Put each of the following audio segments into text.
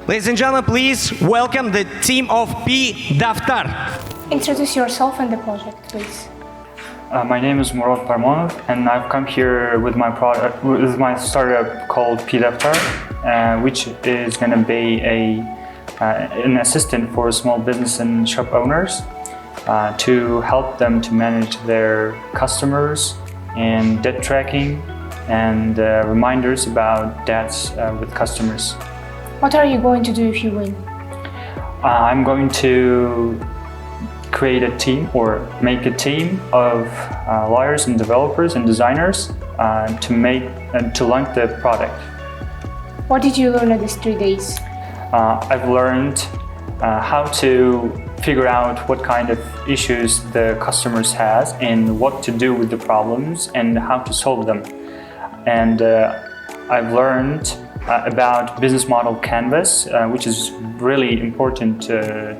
Ladies and gentlemen, please welcome the team of Pdaftar. Introduce yourself and the project, please. My name is Murad Parmonov, and I've come here with my product, with my startup called Pdaftar, which is going to be an assistant for small business and shop owners to help them to manage their customers and debt tracking and reminders about debts with customers. What are you going to do if you win? I'm going to create a team or make a team of lawyers and developers and designers to launch the product. What did you learn in these 3 days? I've learned how to figure out what kind of issues the customers has and what to do with the problems and how to solve them. And I've learned about business model canvas, which is really important to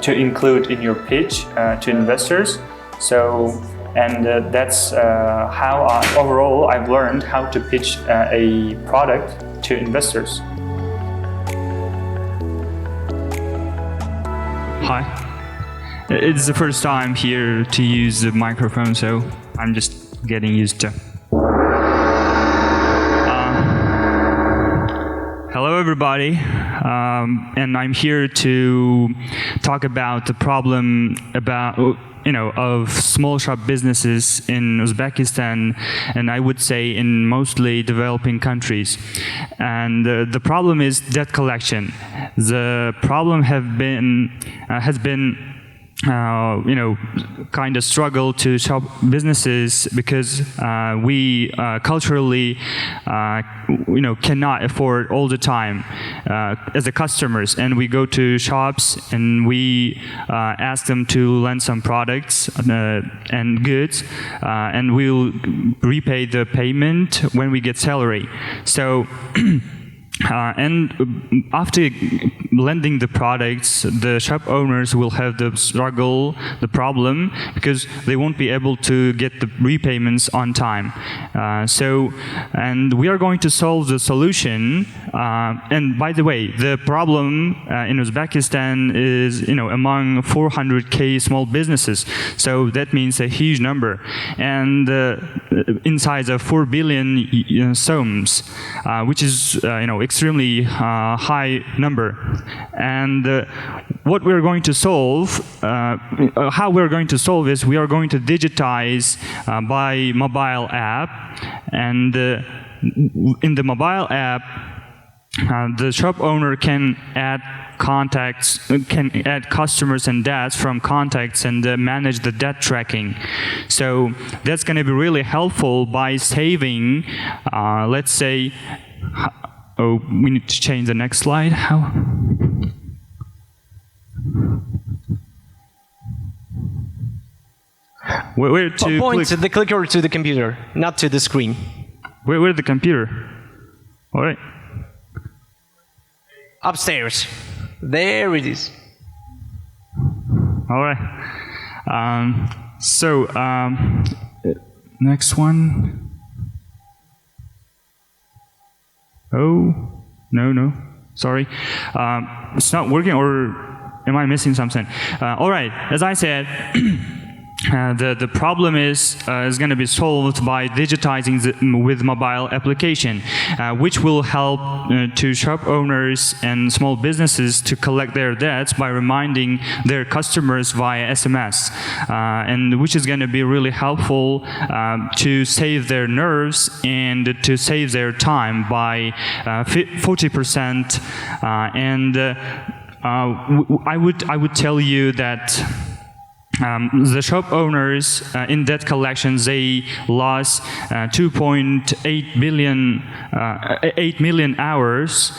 include in your pitch to investors. That's how overall I've learned how to pitch a product to investors. Hi. It's the first time here to use the microphone, so I'm just getting used to. Hello, everybody, and I'm here to talk about the problem of small shop businesses in Uzbekistan, and I would say in mostly developing countries. And the problem is debt collection. The problem has been kind of struggle to shop businesses because we culturally, cannot afford all the time as a customers, and we go to shops and we ask them to lend some products and goods, and we'll repay the payment when we get salary. So. And after lending the products, the shop owners will have the problem, because they won't be able to get the repayments on time. And we are going to solve the solution. And by the way, the problem in Uzbekistan is, among 400K small businesses. So that means a huge number. And inside of 4 billion soms, which is, extremely high number. And what we're going to solve, how we're going to solve is we are going to digitize by mobile app. And in the mobile app, the shop owner can add customers and debts from contacts and manage the debt tracking. So that's going to be really helpful by saving, let's say, we need to change the next slide. How? Where to point to the clicker to the computer, not to the screen. Where's the computer? All right. Upstairs. There it is. All right. Next one. Oh, no, sorry. It's not working, or am I missing something? All right, as I said, the problem is going to be solved by digitizing with mobile application, which will help to shop owners and small businesses to collect their debts by reminding their customers via SMS, and which is going to be really helpful to save their nerves and to save their time by 40%. I would tell you that the shop owners in debt collections, they lost 2.8 million hours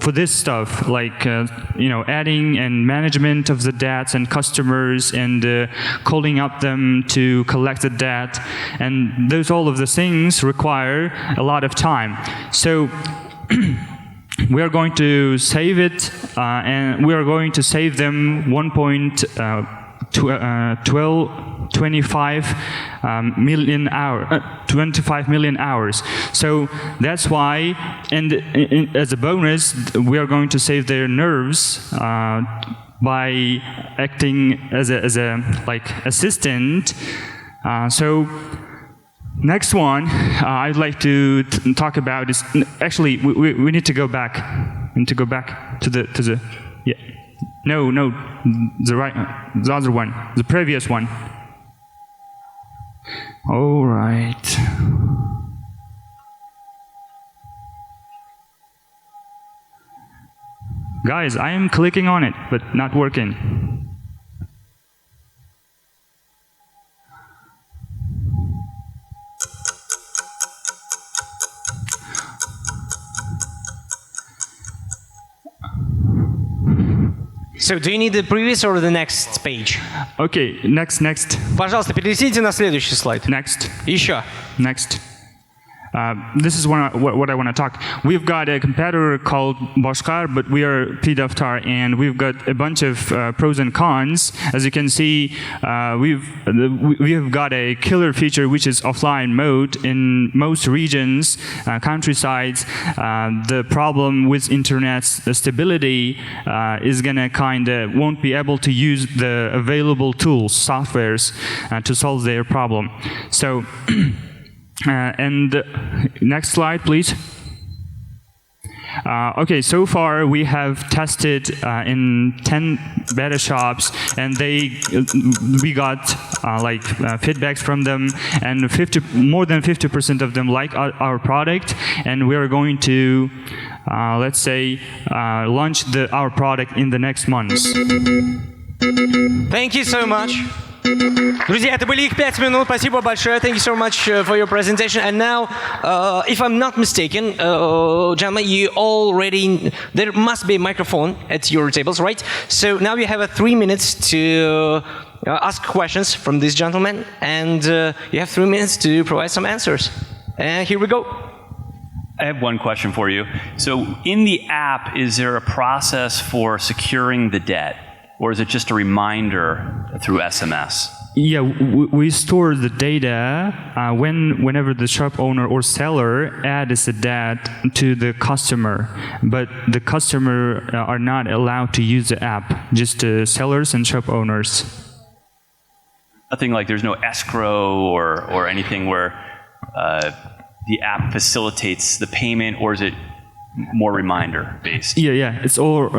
for this stuff, like adding and management of the debts and customers and calling up them to collect the debt, and all of the things require a lot of time. So we are going to save it, and we are going to save them 25 million hours. So that's why, and as a bonus, we are going to save their nerves by acting as a like assistant. So next one I'd like to talk about is actually we need to go back and to go back to the yeah. No, the other one, the previous one. All right. Guys, I am clicking on it, but not working. So, do you need the previous or the next page? Okay, next. Пожалуйста, перелистите на следующий слайд. Next. Еще. Next. This is what I want to talk. We've got a competitor called Boshkar, but we are Pdaftar, and we've got a bunch of pros and cons. As you can see, we have got a killer feature, which is offline mode in most regions, countrysides. The problem with internet stability is gonna won't be able to use the available tools, softwares, to solve their problem. So. And next slide, please. Okay, so far we have tested in 10 beta shops, and we got feedbacks from them, and more than 50% of them like our product, and we are going to let's say launch our product in the next months. Thank you so much. Друзья, это были их 5 минут. Спасибо большое. Thank you so much for your presentation. And now, if I'm not mistaken, gentlemen, there must be a microphone at your tables, right? So now you have 3 minutes to ask questions from this gentleman, and you have 3 minutes to provide some answers. And here we go. I have one question for you. So in the app, is there a process for securing the debt? Or is it just a reminder through SMS? Yeah, we store the data whenever the shop owner or seller adds a debt to the customer, but the customer are not allowed to use the app, just sellers and shop owners. Nothing like there's no escrow or anything where the app facilitates the payment, or is it more reminder based? Yeah. It's more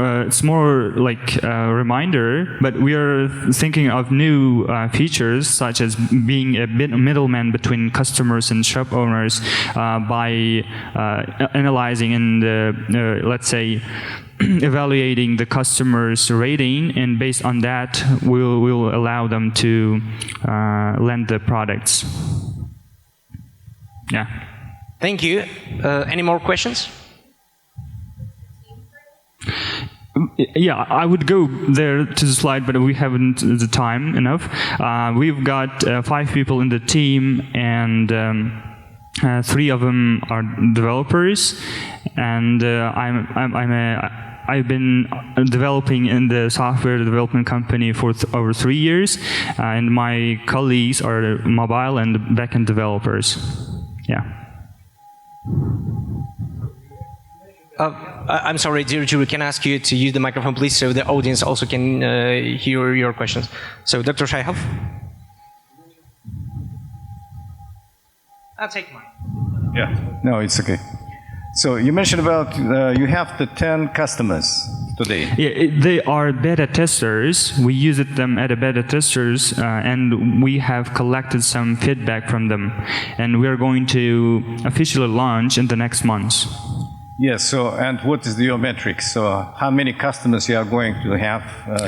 like a reminder, but we are thinking of new features, such as being a middleman between customers and shop owners by analyzing and let's say evaluating the customer's rating, and based on that, we'll allow them to lend the products. Yeah. Thank you. Any more questions? Yeah, I would go there to the slide, but we haven't the time enough. We've got 5 people in the team, and 3 of them are developers, and I've been developing in the software development company for over 3 years, and my colleagues are mobile and backend developers. Yeah. I'm sorry, dear Julie, can I ask you to use the microphone, please, so the audience also can hear your questions. So, Dr. Shaihov? I'll take mine. Yeah. No, it's okay. So you mentioned about you have the 10 customers today. Yeah, they are beta testers. We use them as beta testers, and we have collected some feedback from them, and we are going to officially launch in the next months. Yes. So, and what is your metrics? So, how many customers you are going to have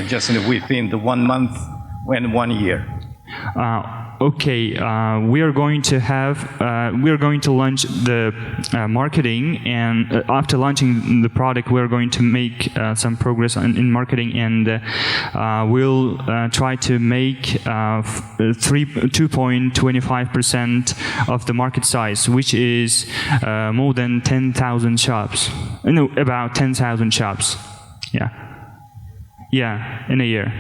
just within the 1 month and 1 year? Okay, we are going to launch the marketing, and after launching the product, we are going to make some progress in marketing, and we'll try to make 2.25% of the market size, which is more than 10,000 shops. No, about 10,000 shops. Yeah, in a year.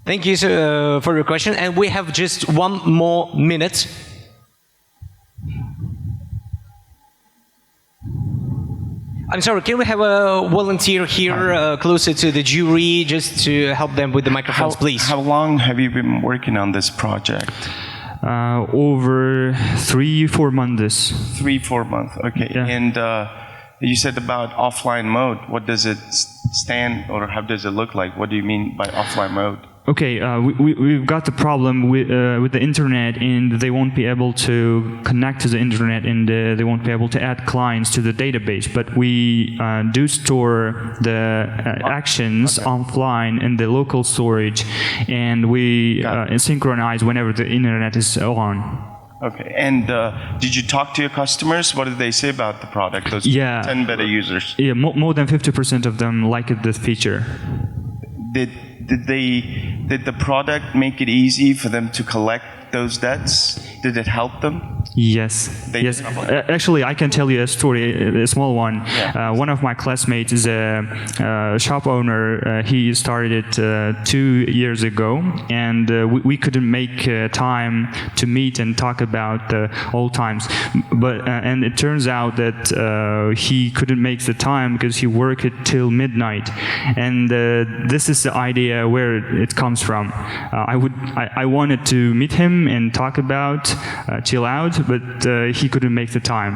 Thank you for your question, and we have just 1 more minute. I'm sorry, can we have a volunteer here closer to the jury just to help them with the microphones, please? How long have you been working on this project? Over 3-4 months. 3-4 months, okay. Yeah. And you said about offline mode. What does it stand, or how does it look like? What do you mean by offline mode? Okay, we've got the problem with the internet, and they won't be able to connect to the internet, and they won't be able to add clients to the database. But we do store the actions offline in the local storage, and we synchronize whenever the internet is on. Okay, and did you talk to your customers? What did they say about the product, those 10 beta users? Yeah, more than 50% of them liked this feature. Did the product make it easy for them to collect those debts? Did it help them? Yes. Yes. Actually, I can tell you a story, a small one. Yeah. One of my classmates is a shop owner. He started 2 years ago, and we couldn't make time to meet and talk about the old times. But and it turns out that he couldn't make the time because he worked till midnight. And this is the idea where it comes from. I wanted to meet him and talk about chill out, but he couldn't make the time.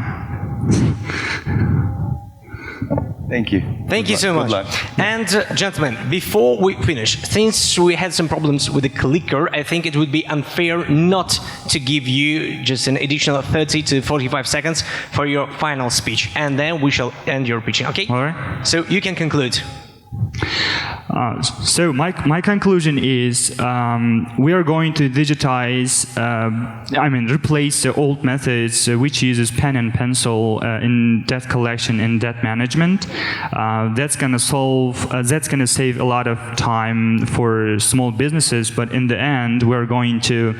Thank you. Thank you so much. Good luck. And gentlemen, before we finish, since we had some problems with the clicker, I think it would be unfair not to give you just an additional 30 to 45 seconds for your final speech, and then we shall end your pitching, okay? All right. So you can conclude. So my conclusion is we are going to digitize, replace the old methods which uses pen and pencil in debt collection and debt management. That's going to save a lot of time for small businesses, but in the end, we're going to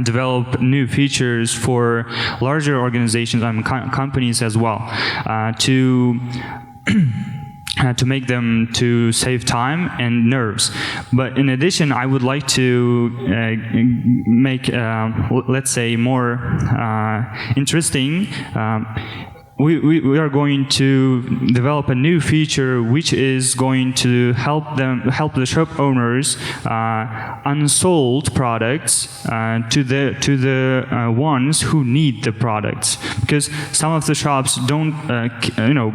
develop new features for larger organizations and companies as well to make them to save time and nerves. But in addition, I would like to make, let's say, more interesting. We are going to develop a new feature which is going to help the shop owners unsold products to the ones who need the products, because some of the shops don't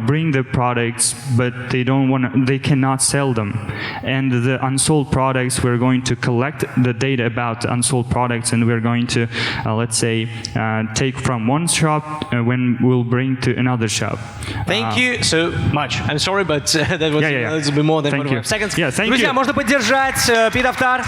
bring the products, but they cannot sell them, and the unsold products, we're going to collect the data about the unsold products, and we're going to let's say take from one shop when we'll bring to another shop. Thank you so much. I'm sorry, but that was a little bit more than 45 seconds. Yeah, thank Друзья, you. можно поддержать Pdaftar.